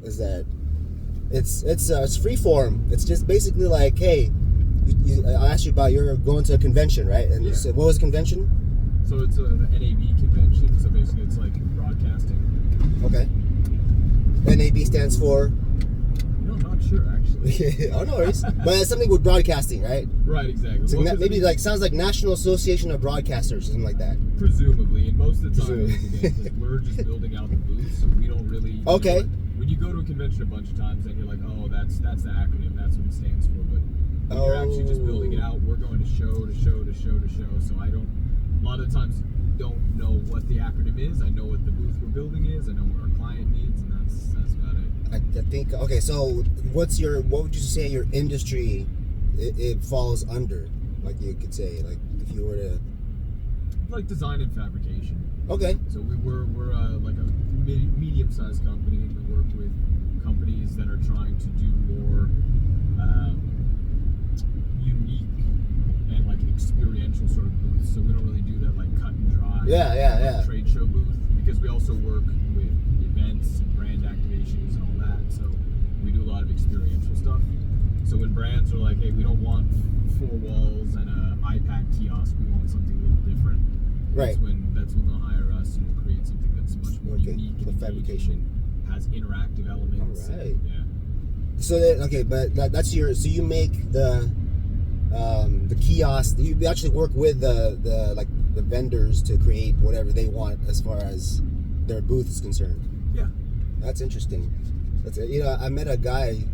is that it's free form. It's just basically like, hey, I asked you about you're going to a convention, right? And you said, what was a convention? So it's an NAB convention. So basically, it's like broadcasting. Okay. NAB stands for. No, not sure actually. Oh, no worries. But it's something with broadcasting, right? Right, exactly. So maybe like sounds like National Association of Broadcasters or something like that. Presumably, and most of the time, again, we're just building out the booth, so we don't really. Okay. When you go to a convention a bunch of times, then you're like, oh, that's the acronym, that's what it stands for. But when you're actually just building it out, we're going to show to show to show to show. So I don't. A lot of times, don't know what the acronym is. I know what the booth we're building is. I know what our client needs, and that's about it. I think. Okay, so what would you say your industry it falls under? Like you could say, like if you were to. Like design and fabrication. Okay. So we're like a medium-sized company. We work with companies that are trying to do more unique and like experiential sort of booths. So we don't really do that like cut and dry. Yeah. Trade show booth, because we also work with events and brand activations and all that. So we do a lot of experiential stuff. So when brands are like, hey, we don't want 4 walls and an iPad kiosk, we want something a little different. Right. That's when they'll hire us, and we'll create something that's much more unique and fabrication has interactive elements. All right. Yeah. So but that's your. So you make the kiosk. You actually work with the vendors to create whatever they want as far as their booth is concerned. Yeah. That's interesting. I met a guy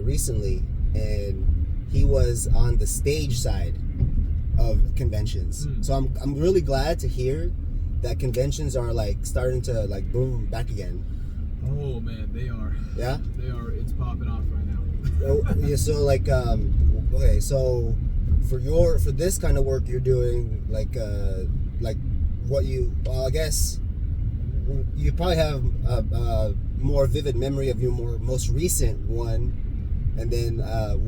recently, and he was on the stage side of conventions. So I'm really glad to hear that conventions are like starting to like boom back again. Oh man, they are. Yeah. They are. It's popping off right now. Yeah. So like okay. So for this kind of work you're doing, like what I guess you probably have a more vivid memory of your most recent one. And then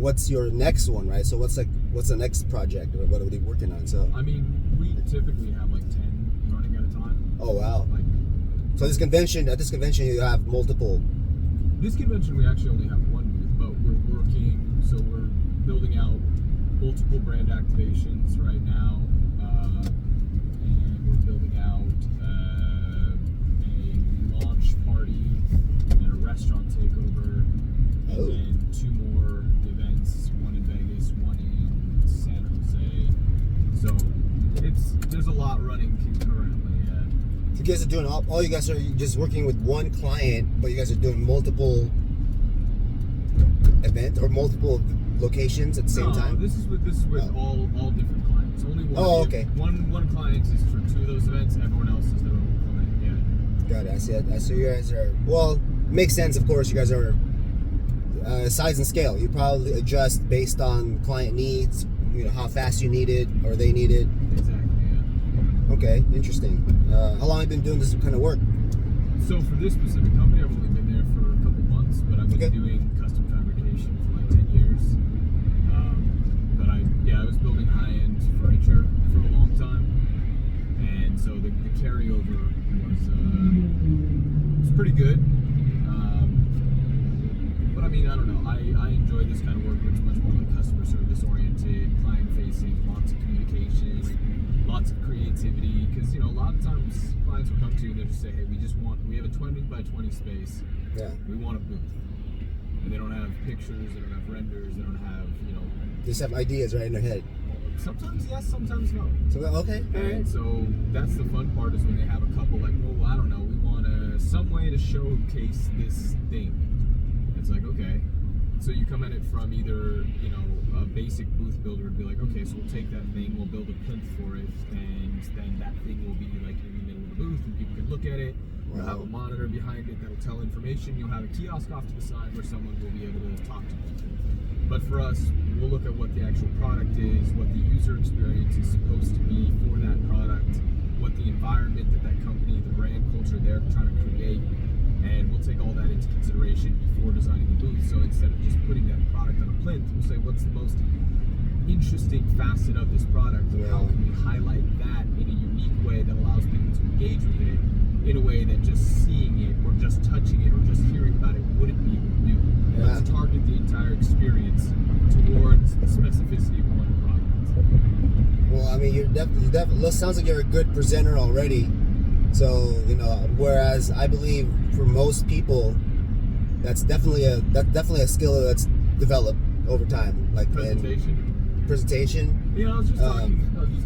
what's your next one, right? So what's the next project? Or what are we working on? So I mean, we typically have like 10 running at a time. Oh wow! Like, so at this convention you have multiple. This convention we actually only have one booth, but we're working. So we're building out multiple brand activations right now, and we're building out a launch party and a restaurant takeover. And then 2 more events, one in Vegas, one in San Jose. So there's a lot running concurrently. So you guys are doing all you guys are just working with one client, but you guys are doing multiple events or multiple locations at the same time? This is with all different clients. Only one. Oh, okay. One client is for 2 of those events. Everyone else is their own client. Yeah. Got it. I see you guys are makes sense. Of course, you guys are. Size and scale. You probably adjust based on client needs, how fast you need it or they need it. Exactly, yeah. Okay, interesting. How long have you been doing this kind of work? So for this specific company, I've only been there for a couple months, but I've been doing custom fabrication for like 10 years. But I was building high-end furniture for a long time, and so the carryover was pretty good. But I mean, I don't know. I enjoy this kind of work where it's much more like customer service oriented, client facing, lots of communication, lots of creativity. Because a lot of times clients will come to you and they'll just say, hey, we have a 20 by 20 space. Yeah. We want a booth. And they don't have pictures, they don't have renders, they don't have, They just have ideas right in their head. Sometimes yes, sometimes no. So okay. All right. So that's the fun part is when they have a couple like, well, I don't know, we want some way to showcase this thing. It's like, okay, so you come at it from either, a basic booth builder would be like, okay, so we'll take that thing, we'll build a plinth for it, and then that thing will be like in the middle of the booth, and people can look at it. You'll have a monitor behind it that'll tell information. You'll have a kiosk off to the side where someone will be able to talk to people. But for us, we'll look at what the actual product is, what the user experience is supposed to be for that product, what the environment that company, the brand culture they're trying to create. And we'll take all that into consideration before designing the booth. So instead of just putting that product on a plinth, we'll say, what's the most interesting facet of this product? And how can we highlight that in a unique way that allows people to engage with it in a way that just seeing it or just touching it or just hearing about it wouldn't be experience towards the specificity of one product. Well, I mean, you're definitely sounds like you're a good presenter already. So, whereas I believe for most people, that's definitely a skill that's developed over time, like presentation. I was just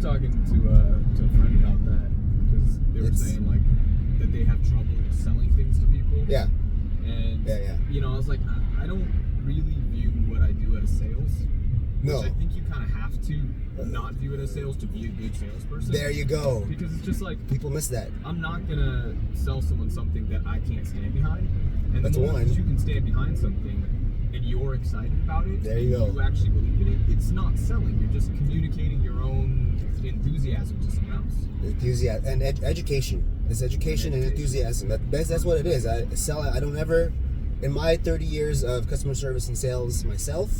talking to a friend about that, because they were saying like that they have trouble selling things to people. Yeah. And I was like, I don't really view what I do as sales. No. Which I think you kind of have to not view it as sales to be a good salesperson. There you go. Because it's just like, people miss that. I'm not gonna sell someone something that I can't stand behind. And that's the moment one. that you can stand behind something and you're excited about it, there you go. You actually believe in it, it's not selling. You're just communicating your own enthusiasm to someone else. Enthusiasm and education. It's education and enthusiasm. That's what it is. I don't ever, in my 30 years of customer service and sales myself,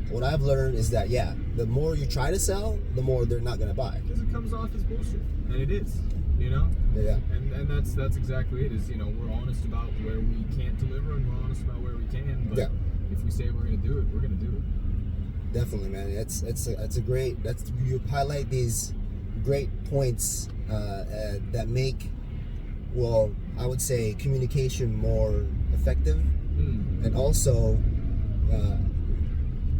what I've learned is that the more you try to sell, the more they're not gonna buy. Because it comes off as bullshit, and it is. Yeah. And that's exactly it. Is we're honest about where we can't deliver, and we're honest about where we can. But if we say we're gonna do it, we're gonna do it. Definitely, man. It's a great. You highlight these great points that make, well, I would say, communication more effective, and also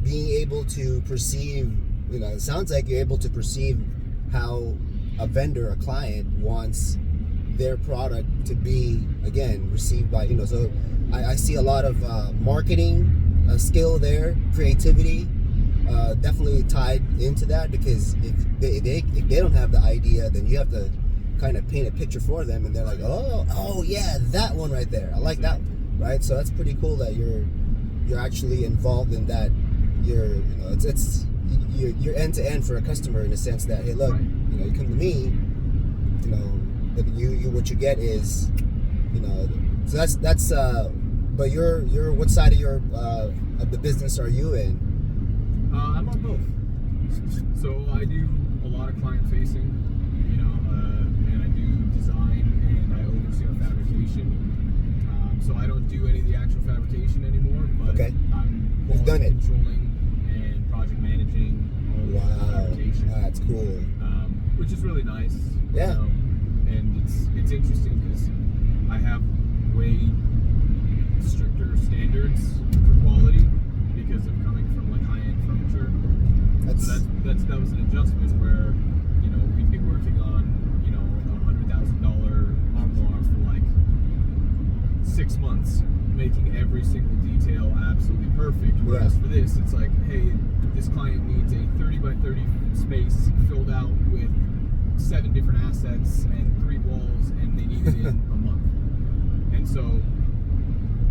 being able to perceive. It sounds like you're able to perceive how a vendor, a client, wants their product to be, again, received by, so I see a lot of marketing skill there, creativity, definitely tied into that, because if they don't have the idea, then you have to kind of paint a picture for them, and they're like, oh yeah, that one right there, I like that one, right? So that's pretty cool that you're actually involved in that. You're end to end for a customer, in the sense that, hey, look, you come to me, what you get is, so that's but you're what side of the business are you in? I'm on both. So I do a lot of client facing, and I do design, and I oversee our fabrication. So I don't do any of the actual fabrication anymore, but I'm quality controlling and project managing all of the fabrication. That's cool. Which is really nice. Yeah. And it's interesting because I have way stricter standards for quality because of coming from like high-end furniture. That was an adjustment where we'd be working on $100,000 armoire for like 6 months, making every single detail absolutely perfect. Whereas for this, it's like, hey, this client needs a 30 by 30 space filled out with 7 different assets and 3 walls, and they need it in a month. And so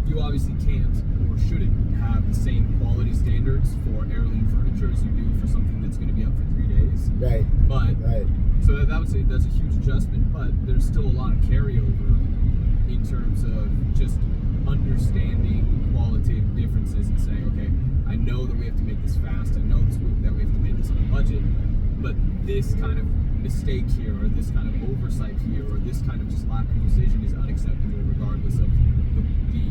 you obviously can't or shouldn't have the same quality standards for heirloom furniture as you do for something that's going to be up for 3 days. Right. But so that would say that's a huge adjustment, but there's still a lot of carryover in terms of just understanding qualitative differences and saying, okay, I know that we have to make this fast, I know that we have to make this on a budget, but this kind of mistake here, or this kind of oversight here, or this kind of just lack of precision is unacceptable regardless of the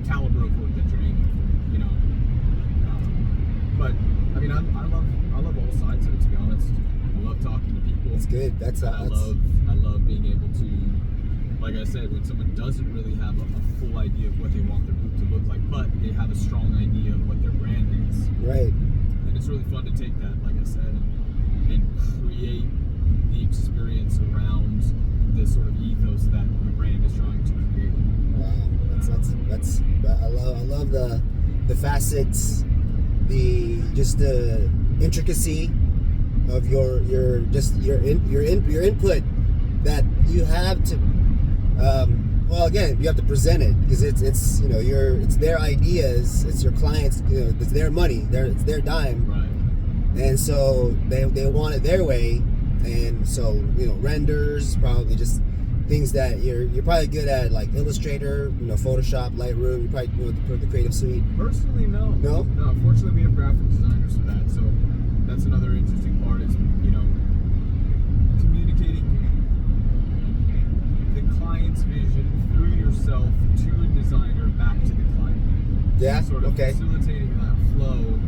caliber of work that you're aiming for, but I mean, I love all sides of it, to be honest. I love talking to people. That's good. I love being able to, like I said, when someone doesn't really have a full idea of what they want their booth to look like, but they have a strong idea of what their brand is. Right. And it's really fun to take that, like I said, and create the experience around the sort of ethos that the brand is trying to create. Wow. I love the facets, the intricacy of your input that you have to. Well, again, you have to present it, because it's their ideas, it's your clients, it's their money, it's their dime, right? And so they want it their way, and so renders, probably just things that you're probably good at, like Illustrator, Photoshop, Lightroom. You probably know the Creative Suite. Personally, no. No. Fortunately, we have graphic designers for that, so that's another interesting part. Is communicating the client's vision through yourself to a designer back to the client. Yeah. Sort of Okay. facilitating that flow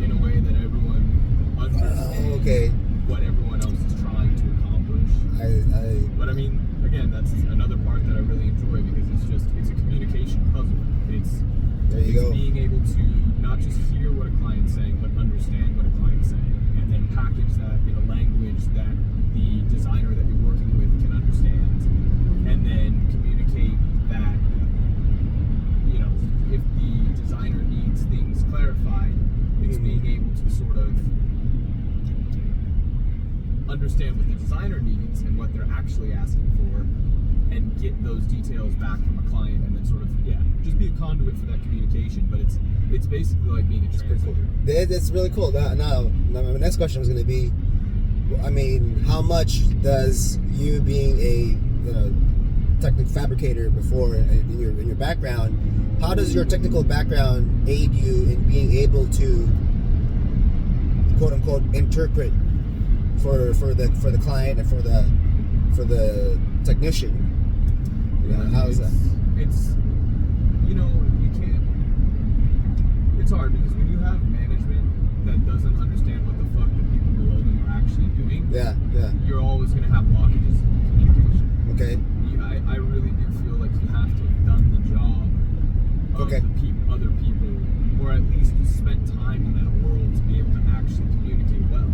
in a way that everyone understands Okay. what everyone else is trying to accomplish. But I mean, again, that's another part that I really enjoy because it's a communication puzzle. There you go. Being able to not just hear what a client's saying, but understand what a client's saying, and then package that in a language that the designer that you're working with can understand, and then communicate that, you know, if the designer needs things clarified, it's being able to sort of understand what the designer needs and what they're actually asking for, and get those details back from a client, and then sort of just be a conduit for that communication. But it's basically like being a translator. That's really cool. Now my next question was going to be, I mean, how much does you being a technical fabricator before in your background, how does your technical background aid you in being able to quote unquote interpret for the client and for the technician? How is that? It's you can't. It's hard because when you have management that doesn't understand what the fuck the people below them are actually doing, you're always going to have blockages in communication. Okay. I really do feel like you have to have done the job of other people, or at least spent time in that world to be able to actually communicate well.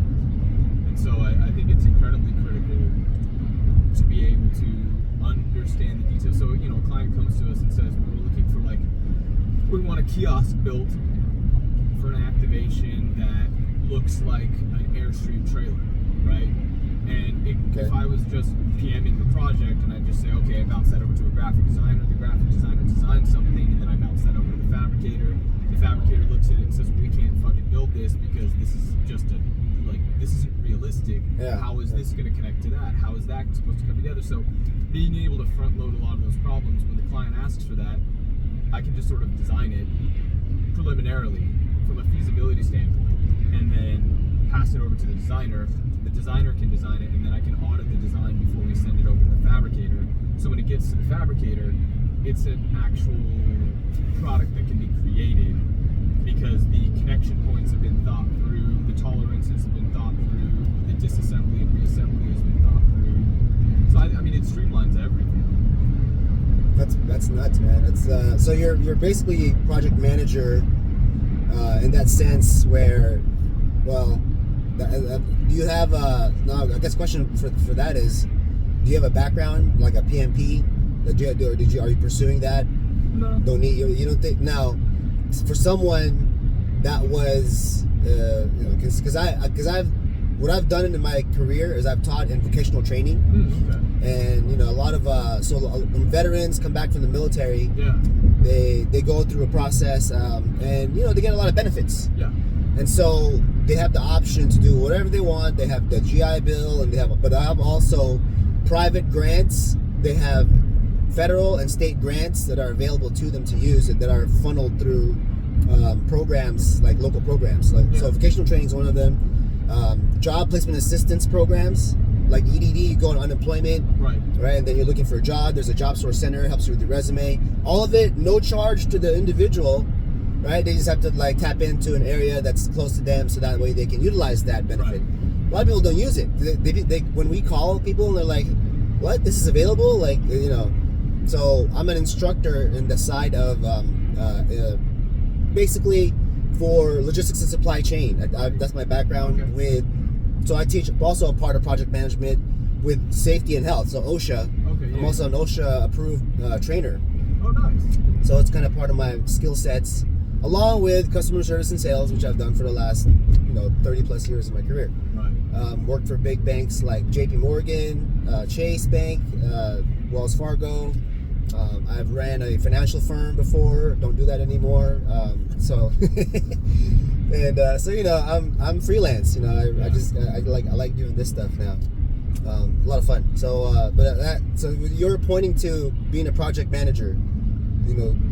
And so I think it's incredibly critical to be able to understand the details. So, a client comes to us and says, we're looking for we want a kiosk built for an activation that looks like an Airstream trailer, right? And if I was just PMing the project and I just say, okay, I bounce that over to a graphic designer, the graphic designer designs something, and then I bounce that over to the fabricator looks at it and says, well, we can't fucking build this because this is just this isn't realistic. How is this going to connect to that? How is that supposed to come together? So being able to front load a lot of those problems when the client asks for that, I can just sort of design it preliminarily from a feasibility standpoint, and then pass it over to the designer. The designer can design it, and then I can audit the design before we send it over to the fabricator. So when it gets to the fabricator, it's an actual product that can be created because the connection points have been thought through, the tolerances have been thought through, the disassembly and reassembly has been thought through. So I mean, it streamlines everything. That's nuts, man. It's so you're basically a project manager in that sense where, well, do you have now I guess question for that is, do you have a background like a PMP? Are you pursuing that? No. Don't need you don't think now for someone that was because what I've done in my career is I've taught in vocational training. And a lot of when veterans come back from the military, they go through a process, and they get a lot of benefits. And so they have the option to do whatever they want. They have the GI Bill, and but I have also private grants. They have federal and state grants that are available to them to use, and that are funneled through programs like local programs. So vocational training is one of them. Job placement assistance programs like EDD, you go on unemployment, right, and then you're looking for a job. There's a job source center, helps you with your resume. All of it, no charge to the individual, right? They just have to tap into an area that's close to them, so that way they can utilize that benefit. A lot of people don't use it. They when we call people and they're like, "What? This is available?" So I'm an instructor in the side of basically for logistics and supply chain. That's my background so I teach also a part of project management with safety and health. So OSHA. I'm also an OSHA approved trainer. Oh, nice. So it's kind of part of my skill sets, along with customer service and sales, which I've done for the last 30 plus years of my career. Worked for big banks like JP Morgan, Chase Bank, Wells Fargo. I've ran a financial firm before. Don't do that anymore. I'm freelance. I like doing this stuff now. A lot of fun. So you're pointing to being a project manager.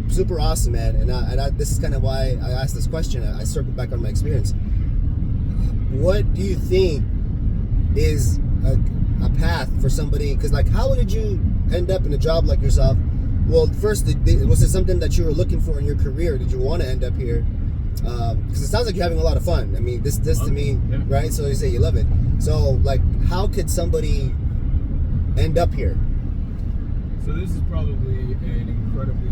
Super awesome, man. And this is kind of why I asked this question. I circled back on my experience. What do you think is a path for somebody? Because how did you end up in a job like yourself, Well, first, was it something that you were looking for in your career? Did you want to end up here? Because it sounds like you're having a lot of fun. I mean, this to me, yeah. right? So you say you love it. So, like, how could somebody end up here? So this is probably an incredibly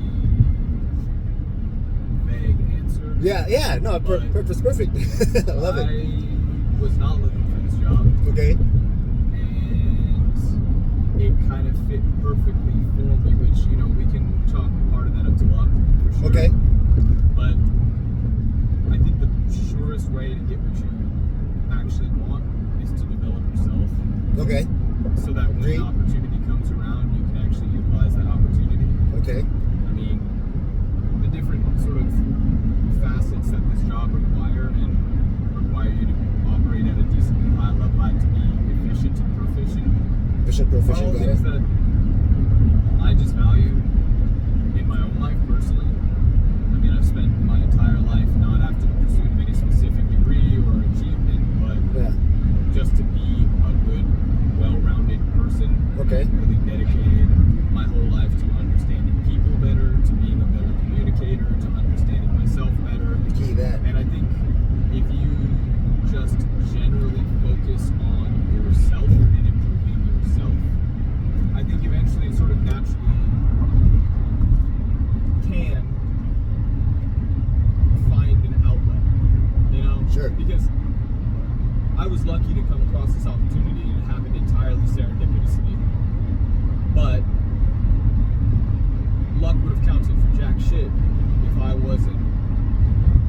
vague answer. Yeah, no, it's perfect. I love it. I was not looking for this job. Okay. And it kind of fit perfectly for me, which, you know, we can chalk part of that up to luck, for sure. Okay. But I think the surest way to get what you actually want is to develop yourself. Okay. So that when an opportunity comes around, you can actually utilize that opportunity. Okay. I mean, the different sort of facets that this job require you to operate at a decently high level, to be efficient and proficient. Proficient, all things that I just value in my own life personally. I mean, I've spent my entire life not after the pursuit of any specific degree or achievement, but just to be a good, well-rounded person. Okay. Really dedicated my whole life to understanding people better, to being a better communicator, to understanding myself better. Key that. And I think if you just generally focus on yourself and improving yourself, I think eventually sort of naturally can find an outlet, you know? Sure. Because I was lucky to come across this opportunity and it happened entirely serendipitously. But luck would have counted for jack shit if I wasn't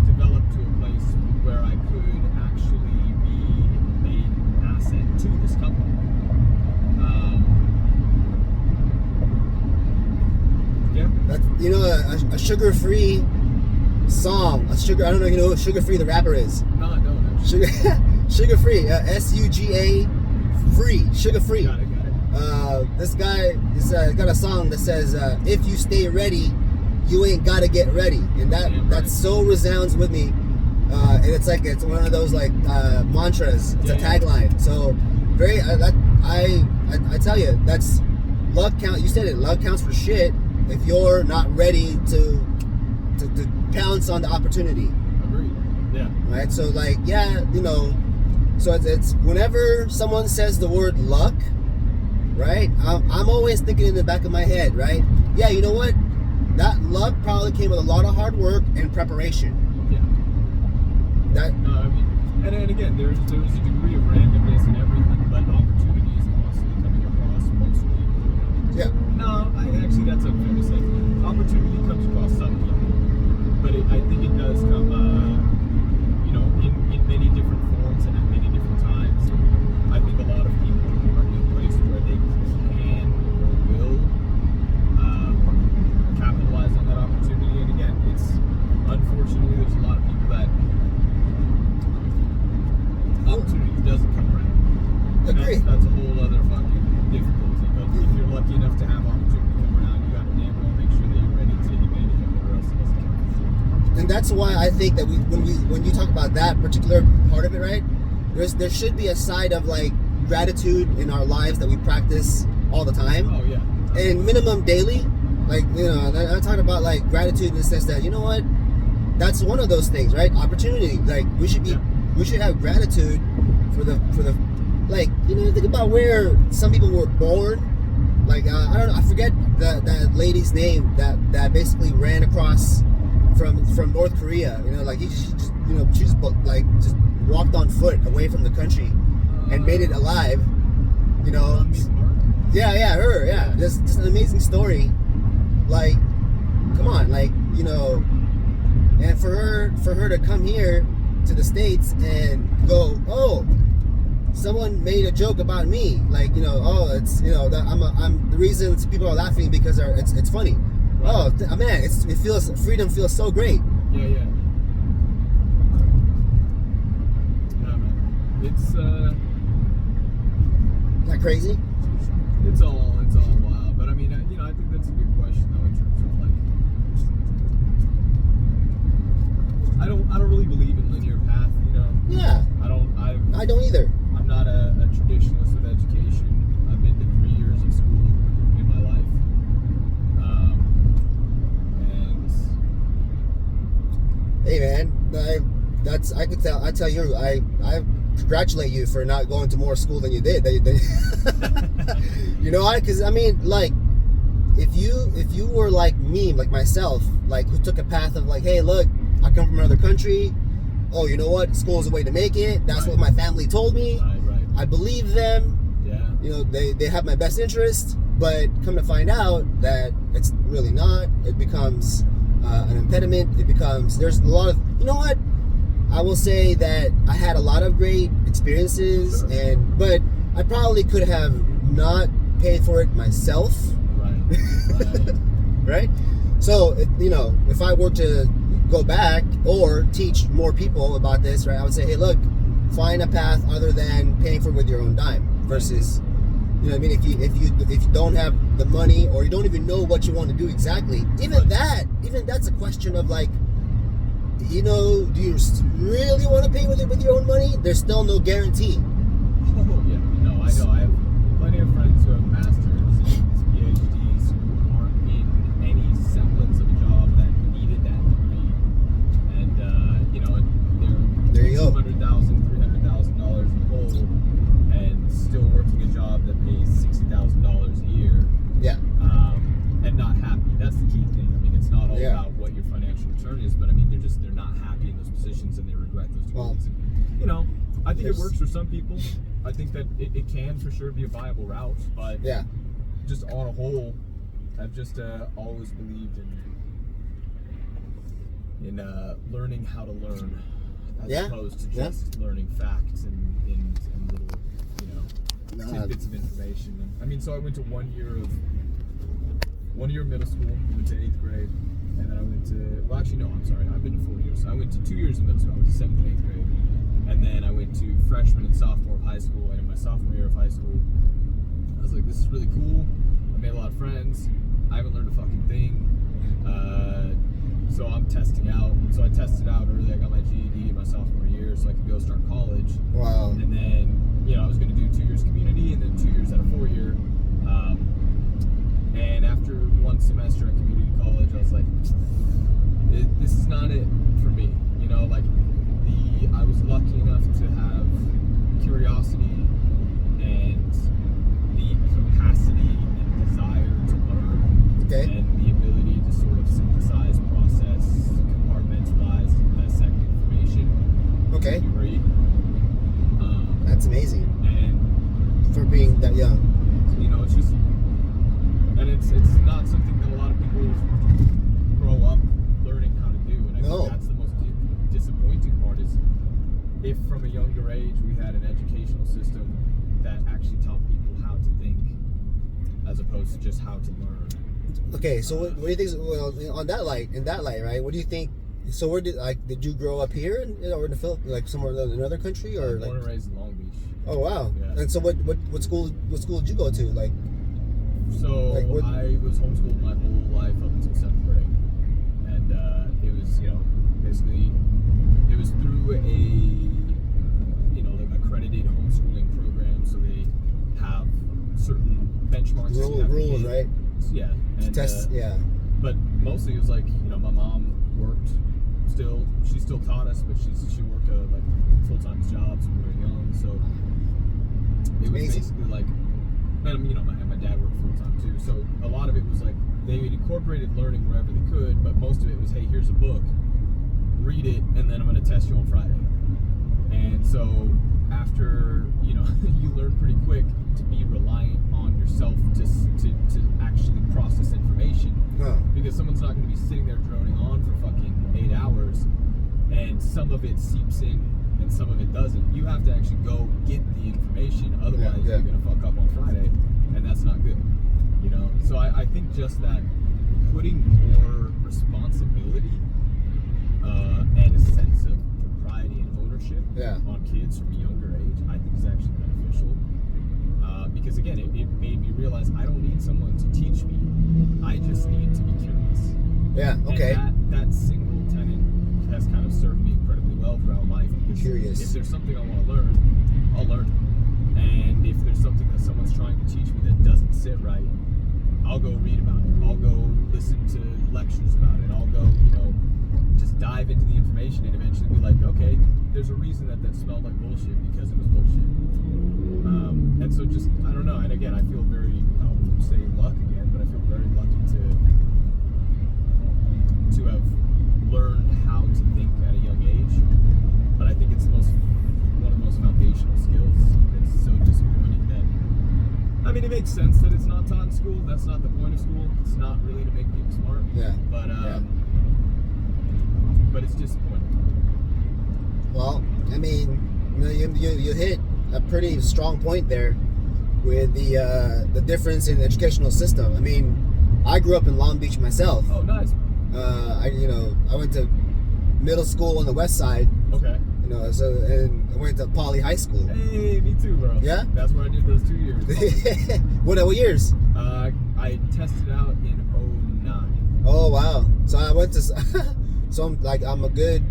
developed to a place where I could actually be an asset to this company. Yeah. That's, you know, a sugar-free song. I don't know, you know, sugar-free the rapper is. No, I don't. Sugar-free. SUGA free. Sugar-free. Got it. This guy has got a song that says, "If you stay ready, you ain't gotta get ready," and that so resounds with me. And it's one of those like mantras. It's a tagline. So very. I tell you, that's luck count. You said it. Luck counts for shit if you're not ready to pounce on the opportunity. Agreed. Yeah. Right. So like, yeah, you know. So it's whenever someone says the word luck, right? I'm always thinking in the back of my head, right? Yeah, you know what? That luck probably came with a lot of hard work and preparation. Yeah. I mean, and again, there's a degree of randomness in everything, but opportunity is constantly coming across most people. Yeah. No, actually that's unfair to say. Opportunity comes across some people, but I think it does come, you know, in many different forms and at many different times. I think a lot of people are in a place where they can or will capitalize on that opportunity. And again, it's unfortunately there's a lot of people that opportunity doesn't come around. Agree. That's a whole other fucking difficulty. But if you're lucky enough to have opportunity come around, you got to damn well make sure that you're ready to take advantage of it, or else it doesn't count. And that's why I think that when you talk about that particular part of it, right? There should be a side of like gratitude in our lives that we practice all the time. Oh yeah. And minimum daily. Like, you know, I'm talking about like gratitude in the sense that, you know what? That's one of those things, right? Opportunity. Like we should have gratitude for the like, you know, think about where some people were born. Like I don't know, I forget that lady's name that basically ran across from North Korea. You know, like she just walked on foot away from the country and made it alive. You know. Yeah, her. Yeah, just an amazing story. Like, come on, like, you know, and for her to come here to the States and go, oh, someone made a joke about me, like, you know, oh, it's, you know, that I'm the reason people are laughing because it's funny. Right. Oh man, freedom feels so great. Yeah. No, man. It's Isn't that crazy? It's all wild, but I mean, you know, I think that's a good question though in terms of like, I don't really believe in linear path, you know. Yeah. I don't either. I'm not a traditionalist with education. I've been to 3 years of school in my life. Hey man, I tell you, I congratulate you for not going to more school than you did. You know why? Because I mean, like, if you were like me, like myself, like who took a path of like, hey, look, I come from another country. Oh, you know what? School is a way to make it. That's what my family told me. Right. I believe them. Yeah. You know, they have my best interest. But come to find out that it's really not. It becomes an impediment. It becomes, there's a lot of, you know what? I will say that I had a lot of great experiences, but I probably could have not paid for it myself. Right. Right? So, you know, if I were to go back or teach more people about this, right, I would say, hey, look, find a path other than paying for it with your own dime versus, you know what I mean? If you don't have the money or you don't even know what you want to do exactly, even that's a question of like, you know, do you really want to pay with it with your own money? There's still no guarantee. Oh yeah, no, I know. I have plenty of friends who have masters and PhDs who aren't in any semblance of a job that needed that degree, and you know, There they're you go. $200,000, $300,000 in the hole, and still working a job that pays $60,000 a year. Yeah. And not happy. That's the key thing. I mean, it's not all Yeah. about what your financial return is, but I mean, they're not happy in those positions and they regret those degrees. Well, You know, I think it works for some people. I think that it can for sure be a viable route, but yeah. just on a whole, I've just always believed in learning how to learn as opposed to just learning facts and little, you know, tidbits of information. And, I mean, so I went to 1 year of middle school, went to 8th grade, and then I went to, well actually no, I'm sorry, I've been to 4 years. So I went to 2 years of middle school, I went to 7th and 8th grade, and then I went to freshman and sophomore of high school, and in my sophomore year of high school, I was like, this is really cool, I made a lot of friends, I haven't learned a fucking thing, so I'm testing out, so I tested out early, I got my GED in my sophomore year, so I could go start college. Wow. And then, you know, I was going to do 2 years community, and then 2 years at a 4-year, and after one semester at community college, I was like, this is not it for me. You know, like I was lucky enough to have curiosity and the capacity and desire to learn, and the ability to sort of synthesize, process, compartmentalize, dissect information. Okay. Read. That's amazing. And for being that young. You know, it's just. And it's not something that a lot of people grow up learning how to do, and I think that's the most disappointing part is if from a younger age we had an educational system that actually taught people how to think as opposed to just how to learn. Okay, so what do you think? Well, in that light, right? What do you think? So where did you grow up here or in the Philippines, like somewhere in another country, or born and raised in Long Beach? Oh wow! Yeah. And so what school did you go to? Like. So I was homeschooled my whole life up until 7th grade, and it was, you know, basically it was through a, you know, like accredited homeschooling program. So they have certain benchmarks. Rules, right? Yeah. And, tests, yeah. But mostly it was like, you know, my mom worked. She still taught us, but she worked like full-time jobs when we were young. So it was basically like. And you know, my dad worked full time too, so a lot of it was like they incorporated learning wherever they could, but most of it was, hey, here's a book, read it, and then I'm going to test you on Friday. And so after, you know, you learn pretty quick to be reliant on yourself to actually process information, because someone's not going to be sitting there droning on for fucking 8 hours, and some of it seeps in and some of it doesn't. You have to actually go get the information, otherwise you're gonna fuck up on Friday, and that's not good. You know, so I think just that putting more responsibility and a sense of propriety and ownership on kids from a younger age, I think is actually beneficial. Because again, it made me realize I don't need someone to teach me. I just need to be curious. Yeah. Okay. And that single tenet has kind of served me incredibly well throughout life. Curious. If there's something I want to learn, I'll learn it. And if there's something that someone's trying to teach me that doesn't sit right, I'll go read about it. I'll go listen to lectures about it. I'll go, you know, just dive into the information and eventually be like, okay, there's a reason that smelled like bullshit because it was bullshit. And so just, I don't know. And again, I feel very, I'll say luck again, but I feel very lucky to have learned how to think at a young age. But I think it's one of the most foundational skills. It's so disappointing that, I mean, it makes sense that it's not taught in school. That's not the point of school. It's not really to make people smart. Yeah. But it's disappointing. Well, I mean, you hit a pretty strong point there with the difference in the educational system. I mean, I grew up in Long Beach myself. Oh, nice. I went to middle school on the west side. Okay. And I went to Poly High School. Hey, me too, bro. Yeah? That's where I did those 2 years. What years? I tested out in 2009. Oh, wow. So I went to, so I'm a good,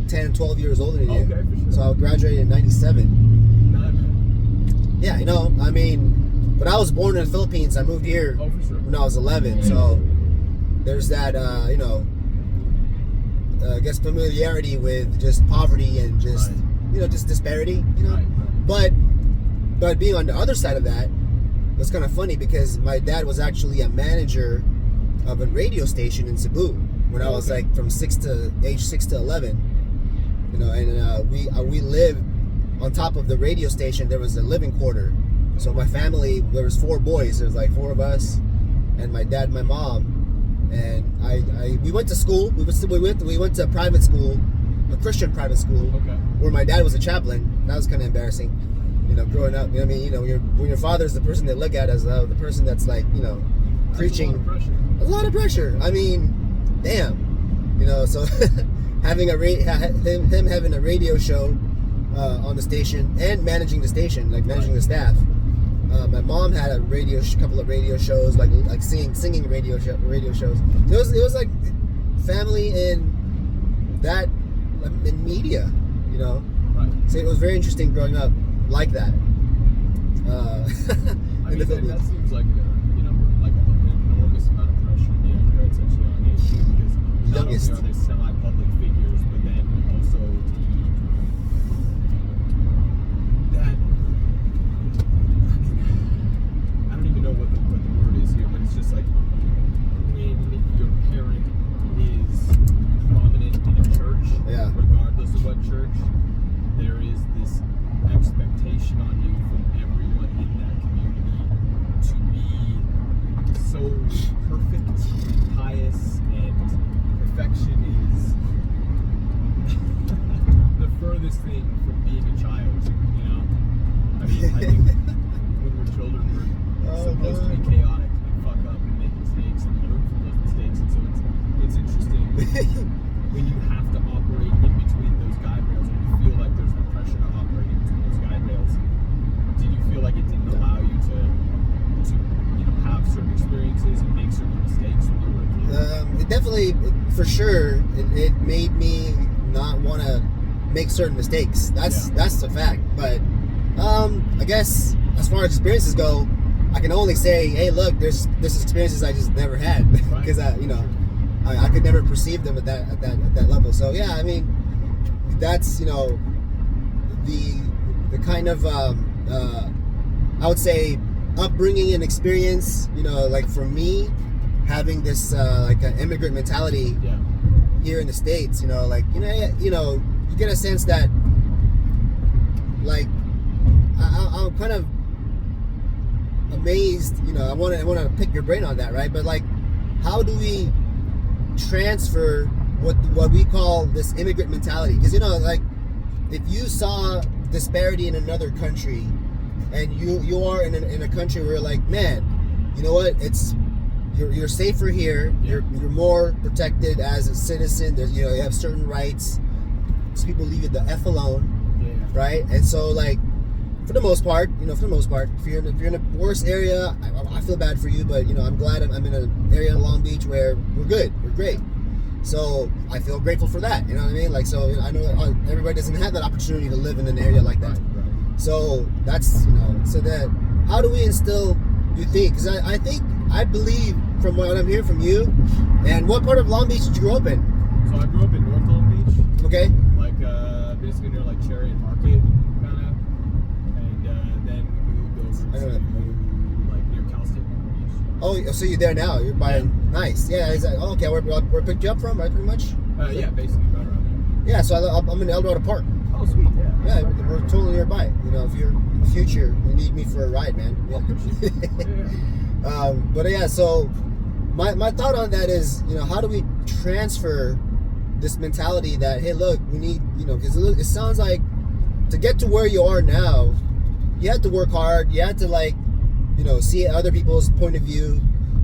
10, 12 years older than you. Okay, for sure. So I graduated in 97. Yeah, I mean, but I was born in the Philippines. I moved here when I was 11. So there's that, I guess familiarity with just poverty and just, just disparity, Right. But being on the other side of that was kind of funny because my dad was actually a manager of a radio station in Cebu when I was from age 6 to 11, and we lived on top of the radio station. There was a living quarter. So my family, there was 4 boys. There was 4 of us, and my dad, and my mom, and we went to school. We went to a private school, a Christian private school, where my dad was a chaplain. That was kind of embarrassing, growing up. When your father's the person they look at as the person that's preaching. That's a lot of pressure. I mean, damn, So having him having a radio show on the station and managing the station, managing the staff. My mom had a couple of radio shows, singing radio shows. It was like family in that in media, Right. So it was very interesting growing up like that. I mean, that seems like an enormous amount of pressure to be under at such a young age too, because not only are they semi-public figures, but then also I don't even know what the word is here, but it's just like when your parent is prominent in a church, regardless of what church, there is this expectation on you from everyone in that community to be so perfect, pious, and perfection is the furthest thing from being a child, I mean, I think when we're children, we're supposed to be chaotic and fuck up and make mistakes and learn from those mistakes, and so it's interesting when you have to operate in between those guide rails and you feel like there's no pressure to operate in between those guide rails. Did you feel like it didn't allow you to have certain experiences and make certain mistakes when you were a kid? It definitely, for sure, it made me not want to make certain mistakes. That's a fact. But I guess as far as experiences go, I can only say, hey, look, there's experiences I just never had because I could never perceive them at that level. So yeah, I mean, that's the kind of I would say upbringing and experience. For me, having this an immigrant mentality here in the States. You get a sense that I'm kind of amazed. I want to pick your brain on that, right? But how do we transfer what we call this immigrant mentality? Because if you saw disparity in another country, and you are in a country where man, you know what? You're safer here. You're more protected as a citizen. There's you have certain rights. So people leave you the F alone, right? And so for the most part, if you're in a worse area, I feel bad for you, but I'm glad I'm in an area in Long Beach where we're good, we're great. So I feel grateful for that. You know what I mean? So I know that everybody doesn't have that opportunity to live in an area like that. Right. So that's so that how do we instill? You think? Because I believe from what I'm hearing from you, and what part of Long Beach did you grow up in? So I grew up in North Palm Beach, Okay. like basically near like Chariot Market, kind of, and then we moved over to like near Cal State Long Beach. Oh, so you're there now? You're by nice. Yeah. Is that okay? Where picked you up from? Right, pretty much. Yeah, basically right around there. Yeah. So I'm in El Dorado Park. Oh, sweet. Yeah. Yeah, we're totally nearby. You know, if you're in the future, you need me for a ride, man. Yeah. But yeah, so my thought on that is, you know, how do we transfer this mentality that, hey, look, we need, you know, because it sounds like to get to where you are now, you have to work hard. You have to, like, you know, see other people's point of view,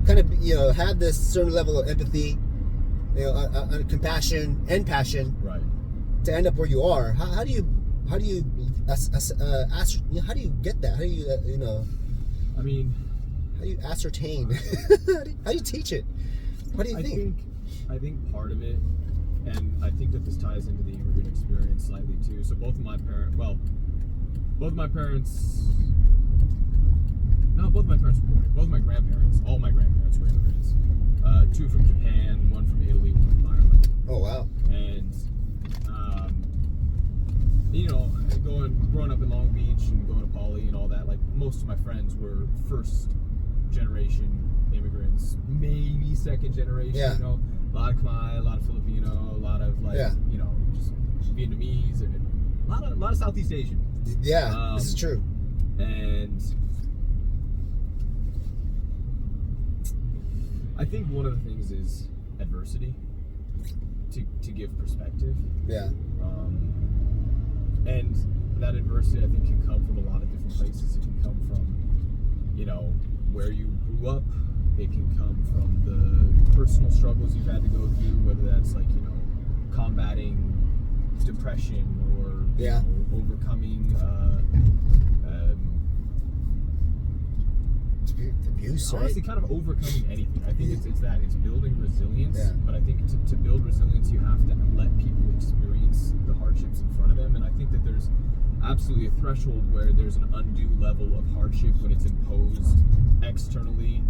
kind of, you know, have this certain level of empathy, you know, compassion and passion, Right. to end up where you are. How do you how do you get that? How do you you know? I mean, how do you ascertain? How do you teach it? What do you think? I think part of it, and I think that this ties into the immigrant experience slightly too. So both my parents were born here. Both my grandparents, all my grandparents were immigrants. Two from Japan, one from Italy, one from Ireland. Oh wow! And you know, growing up in Long Beach and going to Poly and all that, like most of my friends were first generation immigrants, maybe second generation. Yeah. You know, a lot of Khmer, a lot of Filipino, a lot of like you know, just Vietnamese, and a lot of Southeast Asian. Yeah, this is true. And I think one of the things is adversity to give perspective. Yeah. And that adversity, I think, can come from a lot of different places. It can come from, you know, where you grew up. It can come from the personal struggles you've had to go through, whether that's like, you know, combating depression or you know, overcoming abuse, right? honestly, kind of overcoming anything. I think it's that. It's building resilience. Yeah. But I think to build resilience, you have to let people experience the hardships in front of them. And I think that there's absolutely a threshold where there's an undue level of hardship when it's imposed externally.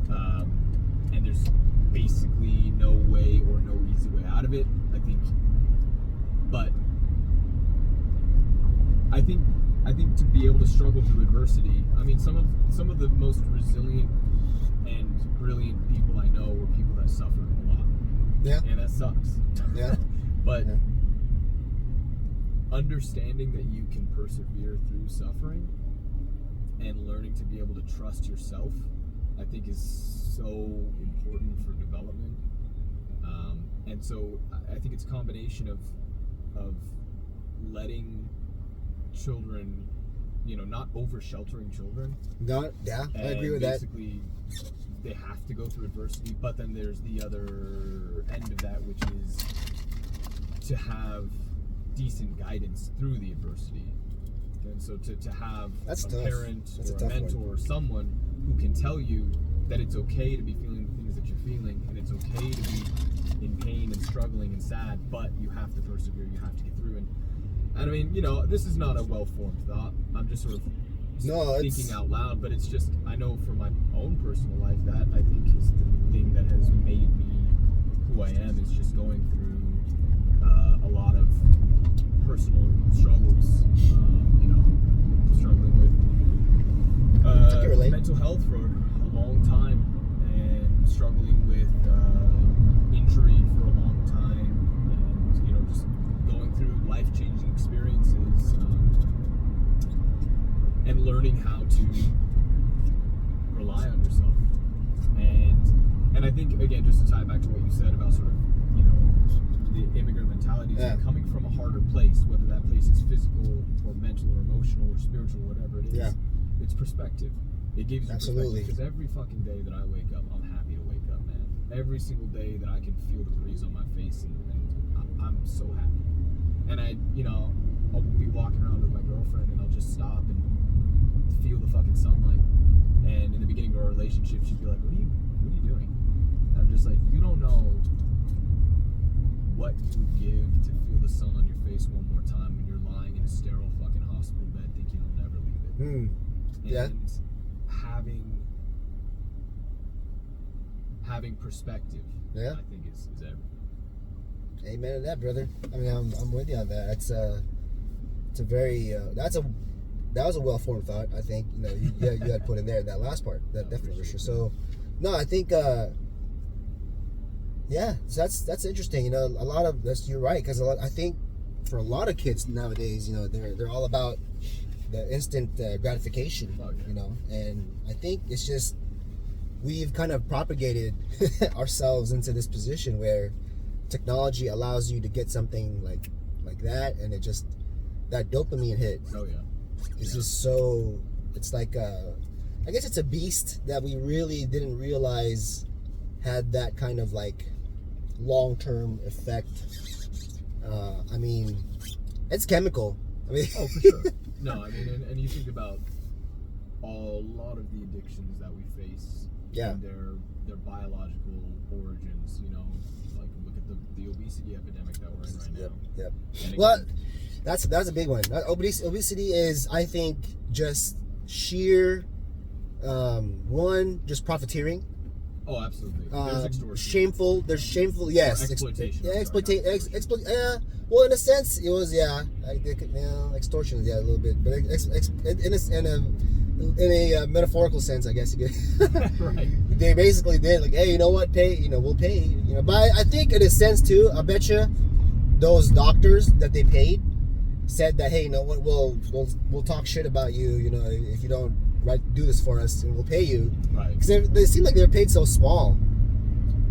And there's basically no way or no easy way out of it, I think. But I think to be able to struggle through adversity, I mean, some of the most resilient and brilliant people I know were people that suffered a lot. Yeah. And that sucks. Yeah. But understanding that you can persevere through suffering and learning to be able to trust yourself, I think is so important for development. And so I think it's a combination of letting children, you know, not over sheltering children. No, yeah, I agree with that. Basically, they have to go through adversity, but then there's the other end of that, which is to have decent guidance through the adversity. And so to have That's a tough. parent That's or a a tough mentor one. or someone who can tell you that it's okay to be feeling the things that you're feeling, and it's okay to be in pain and struggling and sad, but you have to persevere, you have to get through. And I mean, you know, this is not a well-formed thought. I'm just sort of thinking out loud, but it's just, I know from my own personal life that I think is the thing that has made me who I am, is just going through a lot of personal struggles. You know, struggling with mental health for a long time, and struggling with injury for a long time, and you know, just going through life-changing experiences, and learning how to rely on yourself. And I think, again, just to tie back to what you said about sort of, you know, the immigrant mentality, is coming from a harder place, whether that place is physical or mental or emotional or spiritual, whatever it is. It's perspective. It gives you perspective, because every fucking day that I wake up, I'm happy to wake up, man. Every single day that I can feel the breeze on my face, and I'm so happy. And you know, I'll be walking around with my girlfriend, and I'll just stop and feel the fucking sunlight. And in the beginning of our relationship, she'd be like, what are you doing? And I'm just like, you don't know what you would give to feel the sun on your face one more time when you're lying in a sterile fucking hospital bed thinking you'll never leave it. And having perspective, I think is everything. Amen to that, brother. I mean, I'm with you on that. It's a very that was a well-formed thought. I think you had put in there that last part. That definitely for sure. So, no, I think yeah, so that's interesting. A lot of this, you're right, because I think for a lot of kids nowadays, they're all about the instant gratification. Oh, yeah. And I think it's just we've kind of propagated ourselves into this position where technology allows you to get something like that, and it just that dopamine hit. Oh yeah. It's just so. It's like I guess it's a beast that we really didn't realize had that kind of like long-term effect. I mean, it's chemical. I mean, oh, for sure. No, I mean, and you think about a lot of the addictions that we face. Yeah. And their biological origins. Like look at the obesity epidemic that we're in right now. Yep. And Well, again, that's a big one. Obesity is, I think, just sheer just profiteering. oh, absolutely. There's extortion. There's shameful. Yes, exploitation. Yeah. Well, in a sense, it was extortion. Yeah, a little bit, but in a metaphorical sense, I guess you could. Right. They basically did like, hey, you know what? Pay. We'll pay. But I think in a sense too, I bet you those doctors that they paid said that, hey, you know what? We'll talk shit about you. If you don't do this for us, and we'll pay you. Right. Because they seem like they were paid so small.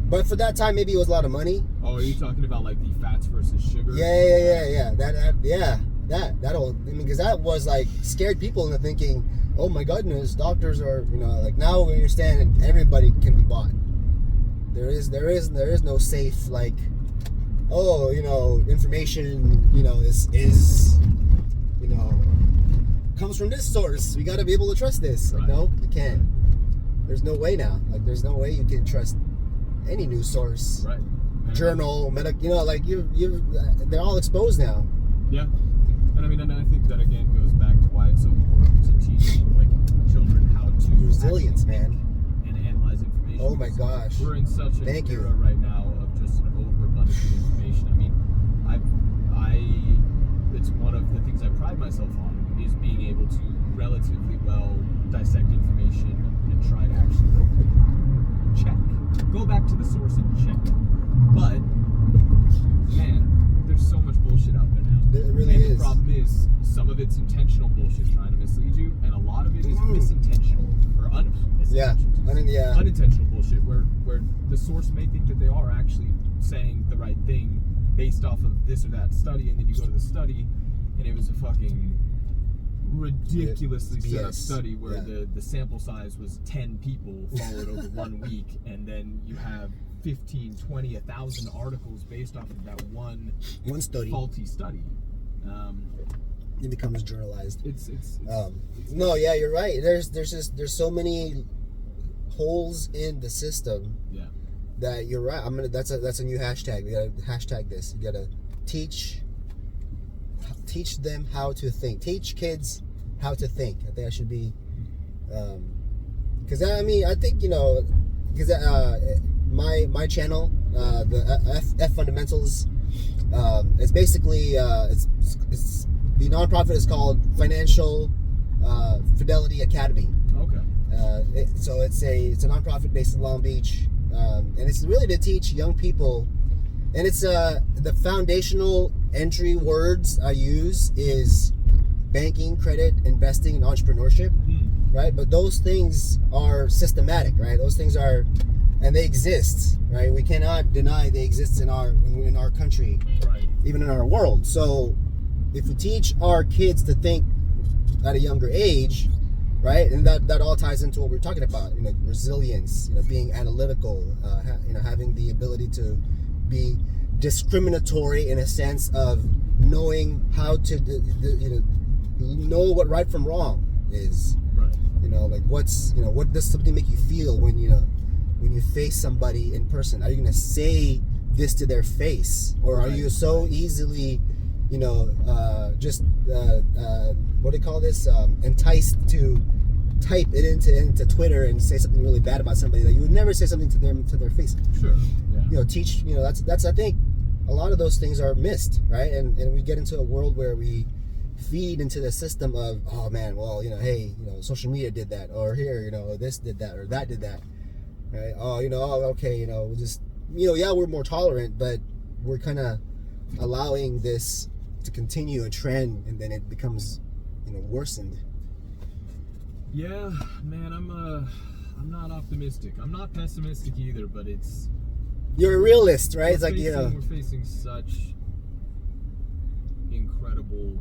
But for that time, maybe it was a lot of money. Oh, are you talking about like the fats versus sugar? Yeah. That'll. Because that was like scared people into thinking, oh my goodness, doctors are, like now we understand that everybody can be bought. There is no safe like, oh, information, is comes from this source. We got to be able to trust this. Like, Right. no, you can't. There's no way now. Like, there's no way you can trust any news source, Right. And journal, like they're all exposed now. Yeah. And I mean, and I think that again goes back to why it's so important to teach like children how to Resilience, man. and analyze information. Oh my gosh. We're in such an Thank you. era right now of just an overabundance of information. I mean, it's one of the things I pride myself on is being able to relatively well dissect information and try to actually check, go back to the source and check. But man, there's so much bullshit out there now. It really and is. The problem is some of it's intentional bullshit trying to mislead you, and a lot of it is misintentional or unintentional bullshit where the source may think that they are actually saying the right thing based off of this or that study, and then you go to the study and it was a fucking ridiculously set up study where the sample size was 10 people followed over 1 week, and then you have 15, 20, 1,000 articles based off of that one study, faulty study. It becomes journalized. It's no, yeah, you're right. There's so many holes in the system. Yeah. That you're right. That's a new hashtag. We gotta hashtag this. You gotta teach them how to think. Teach kids how to think. I think I should be, because I think because my channel, the F Fundamentals, it's basically it's the nonprofit is called Financial Fidelity Academy. Okay. So it's a nonprofit based in Long Beach, and it's really to teach young people, and it's the foundational entry words I use is banking, credit, investing, and entrepreneurship, right? But those things are systematic, right? Those things are, and they exist, right? We cannot deny they exist in our country, Right. even in our world. So if we teach our kids to think at a younger age, right, and that all ties into what we're talking about, resilience, being analytical, having the ability to be discriminatory in a sense of knowing how to know what right from wrong is. Right. Like what does something make you feel when you face somebody in person? Are you gonna say this to their face, or are you so easily just what do you call this, enticed to type it into Twitter and say something really bad about somebody that you would never say something to their face? Sure. Yeah. Teach. That's I think a lot of those things are missed, right? And we get into a world where we feed into the system of, oh man, well, hey, social media did that, or here, this did that, or that did that, right? Oh, okay, we'll just, yeah, we're more tolerant, but we're kind of allowing this to continue a trend, and then it becomes, worsened. Yeah, man, I'm not optimistic. I'm not pessimistic either, but you're a realist, right? It's like, we're facing such incredible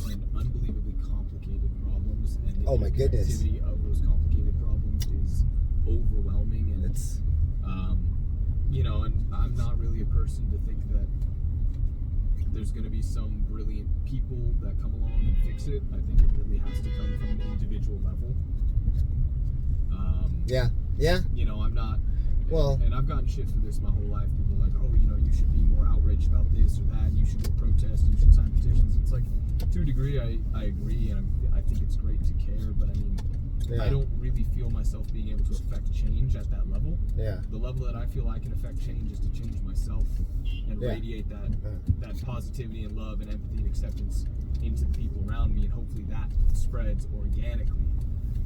and unbelievably complicated problems, and the oh my goodness, activity of those complicated problems is overwhelming, and it's and I'm not really a person to think that there's going to be some brilliant people that come along and fix it. I think it really has to come from an individual level. Yeah. I'm not. Well, and I've gotten shit for this my whole life. People are like, oh, you should be more outraged about this or that. You should go protest. You should sign petitions. It's like, to a degree, I agree, and I think it's great to care. But I mean, I don't really feel myself being able to affect change at that level. Yeah. The level that I feel I can affect change is to change myself and radiate that positivity and love and empathy and acceptance into the people around me, and hopefully that spreads organically.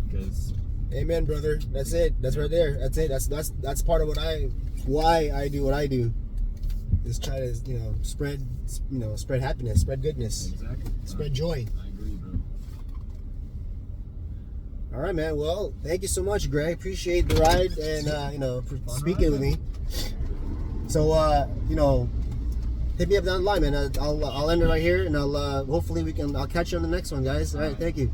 Because amen, brother. That's it. That's right there. That's it. That's part of why I do what I do. Is try to spread happiness, spread goodness, exactly, spread joy. I agree, bro. All right, man. Well, thank you so much, Greg. Appreciate the ride and for speaking with me. So hit me up down the line, man. I'll end it right here, and I'll catch you on the next one, guys. All right, thank you.